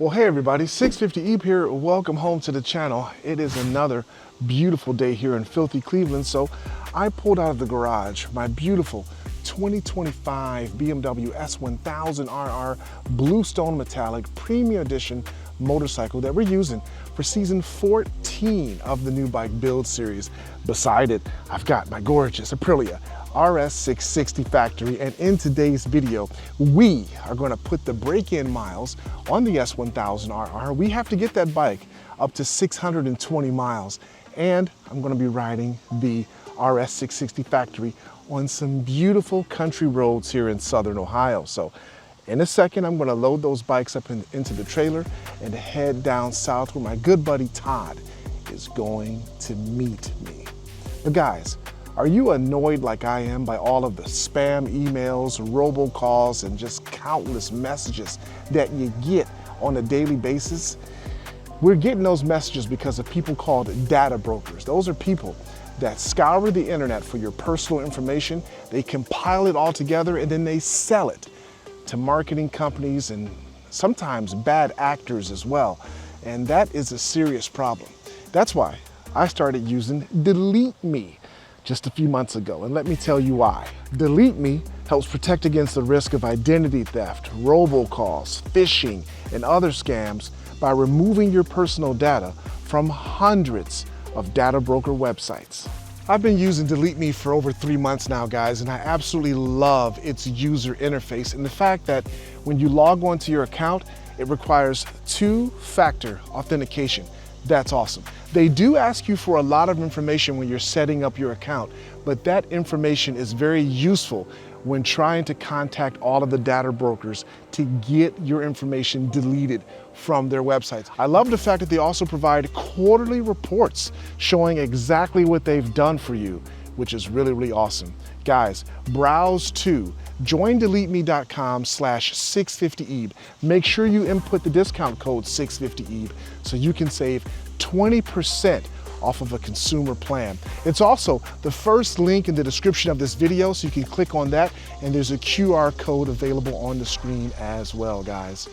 Well, hey everybody, 650 here. Welcome home to the channel. It is another beautiful day here in filthy Cleveland, so I pulled out of the garage my beautiful 2025 BMW S1000RR Bluestone Metallic Premium Edition motorcycle that we're using for season 14 of the new bike build series. Beside it, I've got my gorgeous Aprilia RS 660 factory, and in today's video, we are going to put the break-in miles on the S1000RR. We have to get that bike up to 620 miles, and I'm going to be riding the RS 660 factory on some beautiful country roads here in Southern Ohio. So in a second, I'm going to load those bikes up into the trailer and head down south where my good buddy Todd is going to meet me. But guys, are you annoyed like I am by all of the spam emails, robocalls, and just countless messages that you get on a daily basis? We're getting those messages because of people called data brokers. Those are people that scour the internet for your personal information. They compile it all together and then they sell it to marketing companies and sometimes bad actors as well. And that is a serious problem. That's why I started using Delete Me just a few months ago, and let me tell you why. Delete Me helps protect against the risk of identity theft, robocalls, phishing, and other scams by removing your personal data from hundreds of data broker websites. I've been using Delete Me for over 3 months now, guys, and I absolutely love its user interface and the fact that when you log on to your account, it requires two-factor authentication. That's awesome. They do ask you for a lot of information when you're setting up your account, but that information is very useful when trying to contact all of the data brokers to get your information deleted from their websites. I love the fact that they also provide quarterly reports showing exactly what they've done for you, which is really, really awesome. Guys, browse to joindeleteme.com/650EB. Make sure you input the discount code 650EB so you can save 20% off of a consumer plan. It's also the first link in the description of this video, so you can click on that, and there's a QR code available on the screen as well, guys.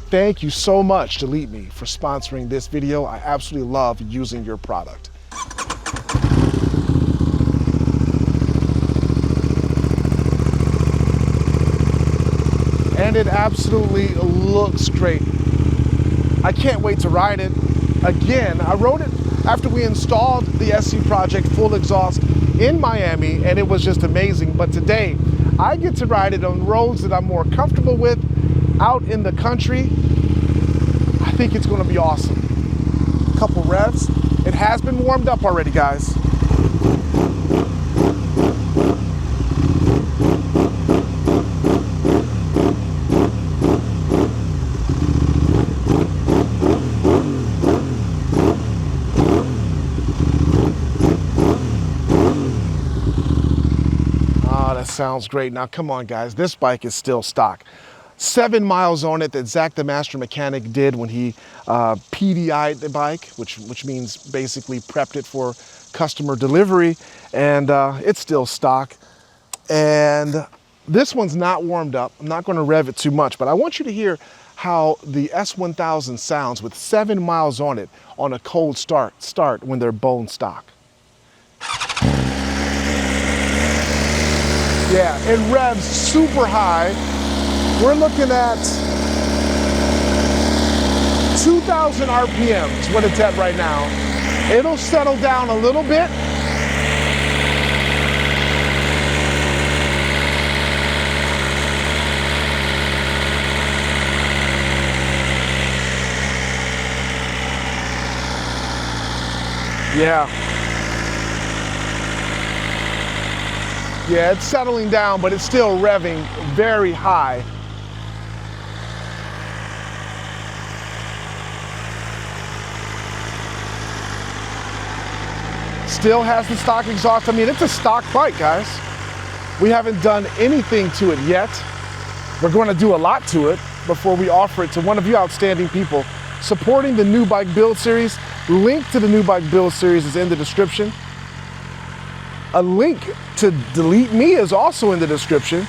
Thank you so much, Delete Me, for sponsoring this video. I absolutely love using your product. And it absolutely looks great. I can't wait to ride it. Again, I rode it after we installed the SC Project full exhaust in Miami, and it was just amazing. But today, I get to ride it on roads that I'm more comfortable with, out in the country. I think it's gonna be awesome. A couple revs. It has been warmed up already, guys. Sounds great. Now come on, guys, this bike is still stock. 7 miles on it that Zach the Master Mechanic did when he PDI'd the bike, which means basically prepped it for customer delivery, and it's still stock. And this one's not warmed up. I'm not going to rev it too much, but I want you to hear how the S1000 sounds with 7 miles on it on a cold start when they're bone stock. Yeah, it revs super high. We're looking at 2,000 RPMs, what it's at right now. It'll settle down a little bit. Yeah. Yeah, it's settling down, but it's still revving very high. Still has the stock exhaust. I mean, it's a stock bike, guys. We haven't done anything to it yet. We're going to do a lot to it before we offer it to one of you outstanding people supporting the new bike build series. Link to the new bike build series is in the description. A link to Delete Me is also in the description.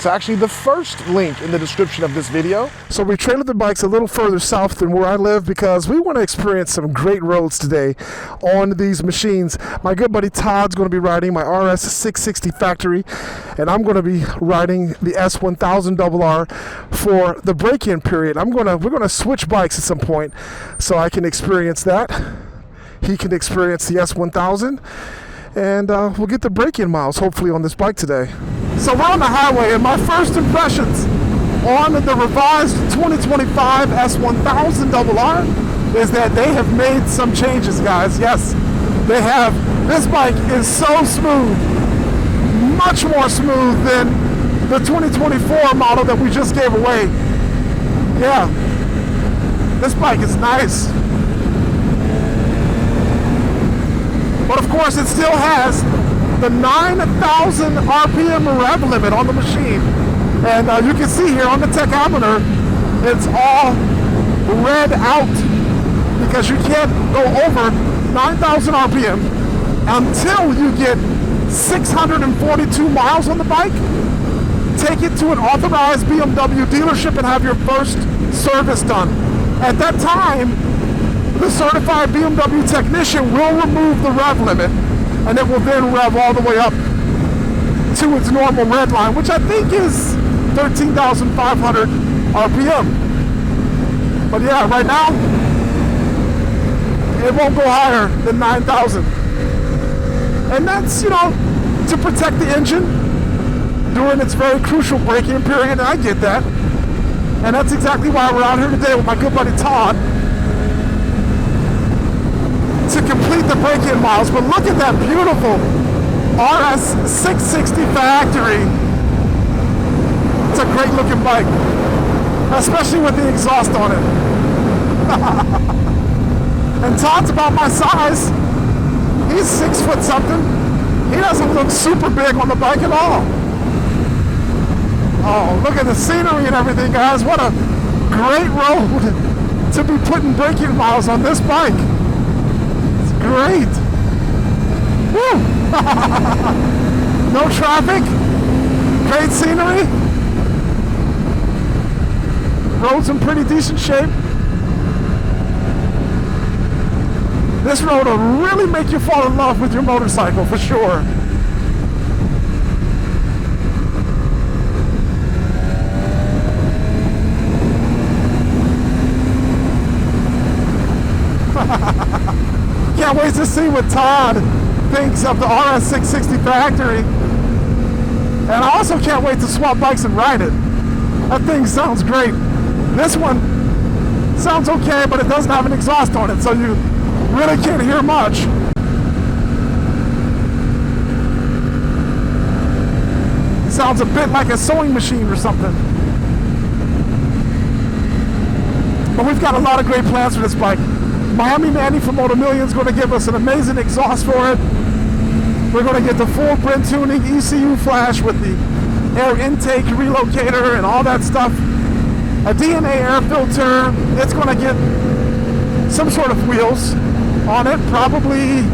It's actually the first link in the description of this video. So we trailered the bikes a little further south than where I live because we want to experience some great roads today on these machines. My good buddy Todd's going to be riding my RS 660 factory, and I'm going to be riding the S1000RR for the break-in period. We're going to switch bikes at some point so I can experience that. He can experience the S1000, and we'll get the break-in miles hopefully on this bike today. So we're on the highway, and my first impressions on the revised 2025 S1000RR is that they have made some changes, guys. Yes, they have. This bike is so smooth, much more smooth than the 2024 model that we just gave away. Yeah, this bike is nice. But of course, it still has the 9,000 RPM rev limit on the machine. And you can see here on the tachometer, it's all red out because you can't go over 9,000 RPM until you get 642 miles on the bike. Take it to an authorized BMW dealership and have your first service done. At that time, the certified BMW technician will remove the rev limit, and it will then rev all the way up to its normal red line, which I think is 13,500 RPM. But yeah, right now, it won't go higher than 9,000. And that's, to protect the engine during its very crucial braking period, and I get that. And that's exactly why we're out here today with my good buddy Todd to complete the break-in miles. But look at that beautiful RS 660 factory. It's a great looking bike, especially with the exhaust on it. And Todd's about my size. He's 6 foot something. He doesn't look super big on the bike at all. Oh, look at the scenery and everything, guys. What a great road to be putting break-in miles on this bike. Great. Woo! No traffic. Great scenery. Road's in pretty decent shape. This road will really make you fall in love with your motorcycle for sure. Can't wait to see what Todd thinks of the RS 660 factory. And I also can't wait to swap bikes and ride it. That thing sounds great. This one sounds okay, but it doesn't have an exhaust on it, so you really can't hear much. It sounds a bit like a sewing machine or something. But we've got a lot of great plans for this bike. Miami Manny from Moto Million is going to give us an amazing exhaust for it. We're going to get the full Brent tuning ECU flash with the air intake relocator and all that stuff. A DNA air filter. It's going to get some sort of wheels on it. Probably,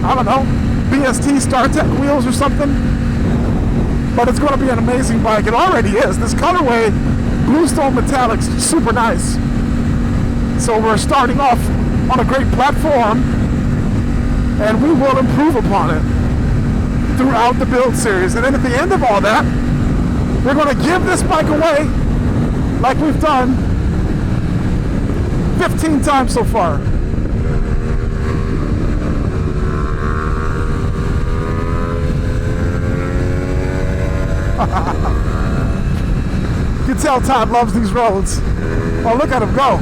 I don't know, BST StarTech wheels or something. But it's going to be an amazing bike. It already is. This colorway, Bluestone Metallic's super nice. So we're starting off on a great platform, and we will improve upon it throughout the build series. And then at the end of all that, we're going to give this bike away like we've done 15 times so far. You can tell Todd loves these roads. Oh, look at him go.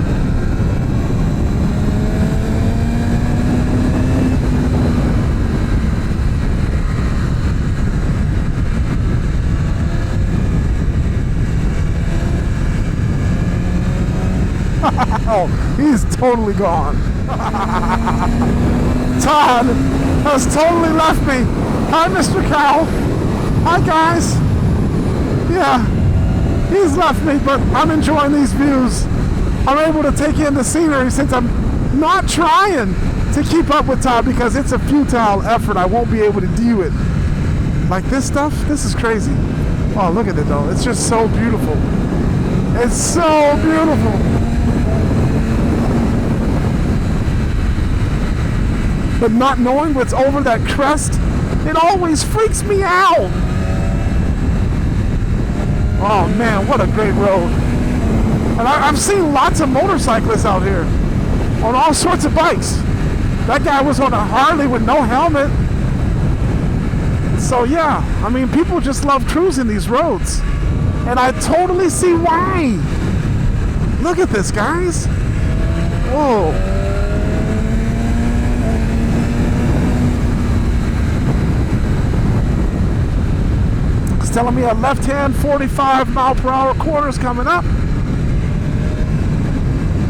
Oh, he's totally gone. Todd has totally left me. Hi, Mr. Cow. Hi, guys. Yeah, he's left me, but I'm enjoying these views. I'm able to take in the scenery since I'm not trying to keep up with Todd because it's a futile effort. I won't be able to do it. Like this stuff, this is crazy. Oh, look at it though. It's just so beautiful. It's so beautiful. But not knowing what's over that crest, it always freaks me out. Oh man, what a great road. And I've seen lots of motorcyclists out here on all sorts of bikes. That guy was on a Harley with no helmet. So yeah, I mean, people just love cruising these roads. And I totally see why. Look at this, guys. Whoa. It's telling me a left-hand 45-mile-per-hour corner is coming up.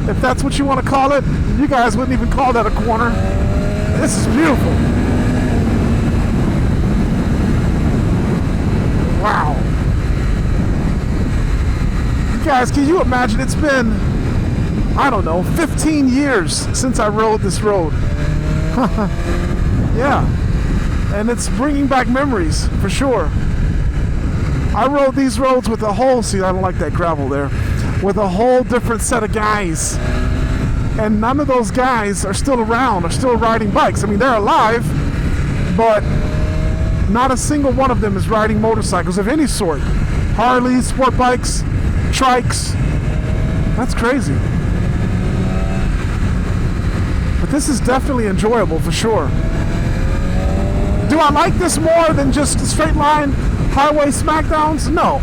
If that's what you want to call it. You guys wouldn't even call that a corner. This is beautiful. Wow. You guys, can you imagine? It's been, I don't know, 15 years since I rode this road. Yeah. And it's bringing back memories, for sure. I rode these roads with a whole, see, I don't like that gravel there, with a whole different set of guys. And none of those guys are still around, are still riding bikes. I mean, they're alive, but not a single one of them is riding motorcycles of any sort. Harleys, sport bikes, trikes. That's crazy. But this is definitely enjoyable for sure. Do I like this more than just straight line highway smackdowns? No.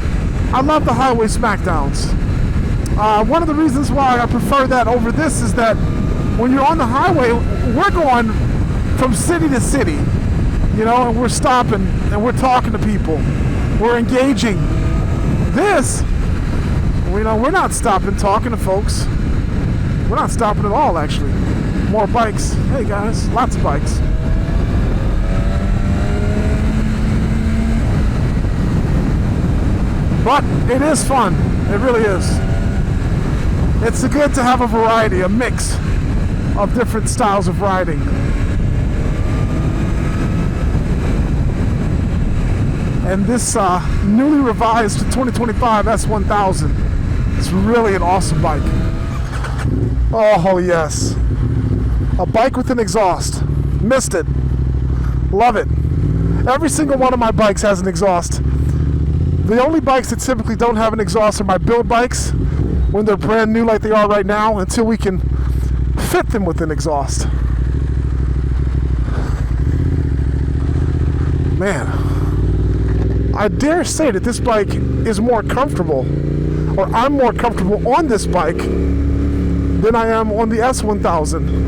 I love the highway smackdowns. One of the reasons why I prefer that over this is that when you're on the highway, we're going from city to city, you know, and we're stopping and we're talking to people. We're engaging. This, you know, we're not stopping talking to folks. We're not stopping at all, actually. More bikes. Hey guys, lots of bikes. But it is fun. It really is. It's good to have a variety, a mix of different styles of riding. And this newly revised 2025 S1000 is really an awesome bike. Oh yes. A bike with an exhaust. Missed it. Love it. Every single one of my bikes has an exhaust. The only bikes that typically don't have an exhaust are my build bikes when they're brand new like they are right now, until we can fit them with an exhaust. Man, I dare say that this bike is more comfortable, or I'm more comfortable on this bike than I am on the S1000.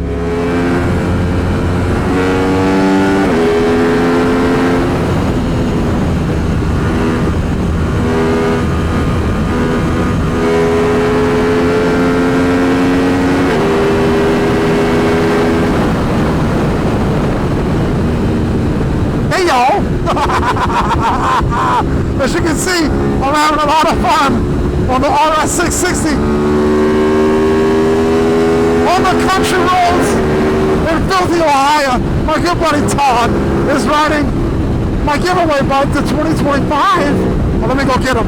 As you can see, I'm having a lot of fun on the RS 660. On the country roads in filthy Ohio, my good buddy Todd is riding my giveaway bike, the 2025. Well, let me go get him.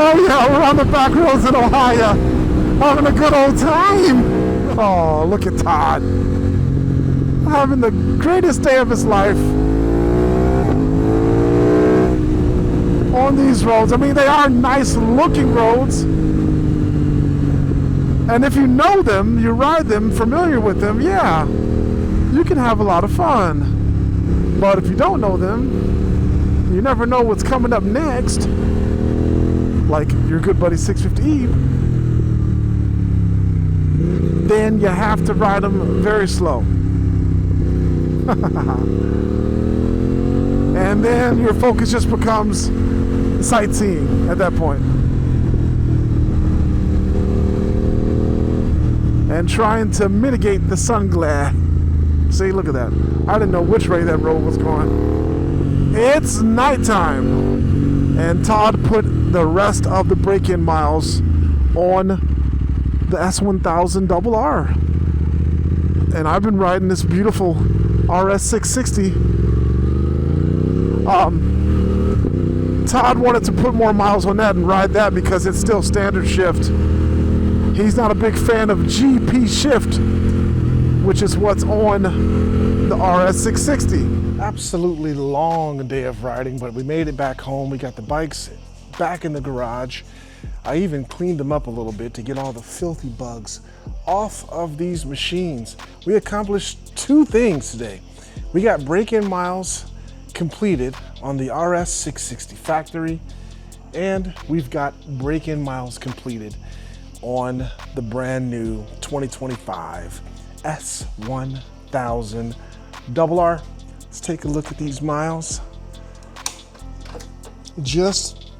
Oh yeah, we're on the back roads in Ohio, having a good old time. Oh, look at Todd, having the greatest day of his life on these roads. I mean, they are nice looking roads, and if you know them, you ride them, familiar with them, yeah, you can have a lot of fun. But if you don't know them, you never know what's coming up next. Like your good buddy 650E, then you have to ride them very slow. And then your focus just becomes sightseeing at that point. And trying to mitigate the sun glare. See, look at that. I didn't know which way that road was going. It's nighttime. And Todd put the rest of the break-in miles on the S1000RR. And I've been riding this beautiful RS 660. Todd wanted to put more miles on that and ride that because it's still standard shift. He's not a big fan of GP shift, which is what's on the RS 660. Absolutely long day of riding, but we made it back home. We got the bikes back in the garage. I even cleaned them up a little bit to get all the filthy bugs off of these machines. We accomplished two things today. We got break-in miles completed on the RS 660 factory, and we've got break-in miles completed on the brand new 2025 S1000RR. Let's take a look at these miles. Just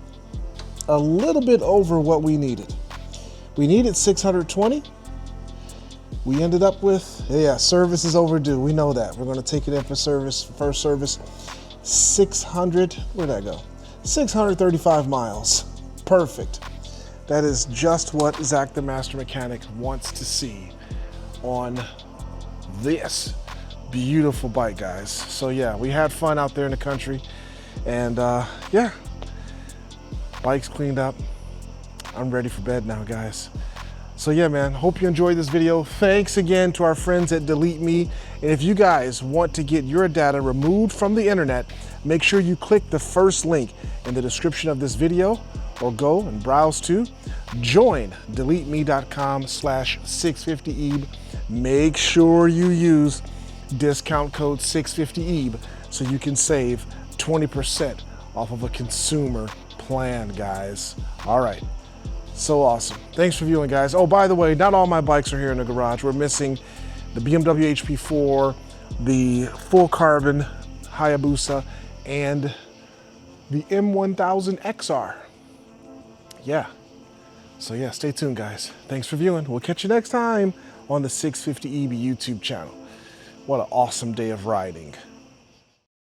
a little bit over what we needed. We needed 620. We ended up with, yeah, service is overdue. We know that. We're going to take it in for service, first service. 600, where'd that go? 635 miles. Perfect. That is just what Zach the Master Mechanic wants to see on this beautiful bike, guys. So yeah, we had fun out there in the country, and yeah, bike's cleaned up. I'm ready for bed now, guys. So yeah, man, hope you enjoyed this video. Thanks again to our friends at Delete Me. And if you guys want to get your data removed from the internet, make sure you click the first link in the description of this video, or go and browse to joindeleteme.com/650EB. Make sure you use discount code 650EB so you can save 20% off of a consumer plan, guys. All right. So awesome. Thanks for viewing, guys. Oh, by the way, not all my bikes are here in the garage. We're missing the BMW HP4, the full carbon Hayabusa, and the M1000 XR. Yeah. So yeah, stay tuned, guys. Thanks for viewing. We'll catch you next time on the 650EB YouTube channel. What an awesome day of riding.